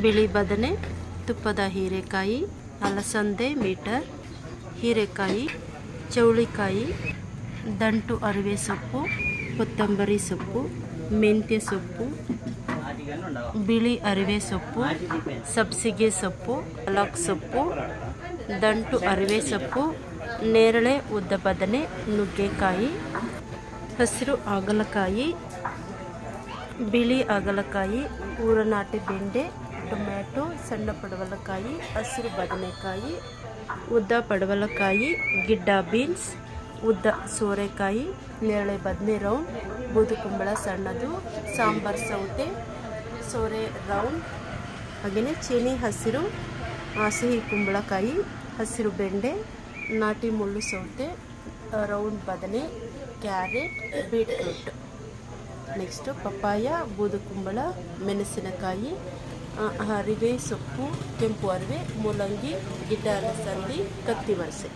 ಬಿಳಿ ಬದನೆ, ತುಪ್ಪದ ಹೀರೆಕಾಯಿ, ಅಲಸಂದೆ ಮೀಟರ್, ಹೀರೆಕಾಯಿ, ಚೌಳಿಕಾಯಿ, ದಂಟು ಅರಿವೆ ಸೊಪ್ಪು, ಕೊತ್ತಂಬರಿ ಸೊಪ್ಪು, ಮೆಂತ್ಯ ಸೊಪ್ಪು, ಬಿಳಿ ಅರಿವೆ ಸೊಪ್ಪು, ಸಬ್ಸಿಗೆ ಸೊಪ್ಪು, ಪಾಲಕ್ ಸೊಪ್ಪು, ದಂಟು ಅರಿವೆ ಸೊಪ್ಪು, ನೇರಳೆ ಉದ್ದ ಬದನೆ, ನುಗ್ಗೆಕಾಯಿ, ಹಸಿರು ಹಾಗಲಕಾಯಿ, ಬಿಳಿ ಹಾಗಲಕಾಯಿ, ಊರನಾಟಿ ಬೆಂಡೆ, ಟೊಮ್ಯಾಟೊ, ಸಣ್ಣ ಪಡವಲಕಾಯಿ, ಹಸಿರು ಬದನೆಕಾಯಿ, ಉದ್ದ ಪಡವಲಕಾಯಿ, ಗಿಡ್ಡ ಬೀನ್ಸ್, ಉದ್ದ ಸೋರೆಕಾಯಿ, ನೇರಳೆ ಬದನೆ ರೌಂಡ್, ಬೂದುಕುಂಬಳ ಸಣ್ಣದು, ಸಾಂಬಾರ್ ಸೌತೆ, ಸೋರೆ ರೌಂಡ್, ಹಾಗೆಯೇ ಚೀನಿ ಹಸಿರು, ಸಿಹಿ ಕುಂಬಳಕಾಯಿ, ಹಸಿರು ಬೆಂಡೆ, ನಾಟಿ ಮುಳ್ಳು ಸೌತೆ, ರೌಂಡ್ ಬದನೆ, ಕ್ಯಾರೆಟ್, ಬೀಟ್ರೂಟ್. ನೆಕ್ಸ್ಟು ಪಪ್ಪಾಯ, ಬೂದುಕುಂಬಳ, ಮೆಣಸಿನಕಾಯಿ, ಅರಿವೆ ಸೊಪ್ಪು, ಕೆಂಪು ಅರಿವೆ, ಮೂಲಂಗಿ, ಗಿಡ್ಡ ಅಲಸಂದಿ, ಕತ್ತಿವರಸೆ.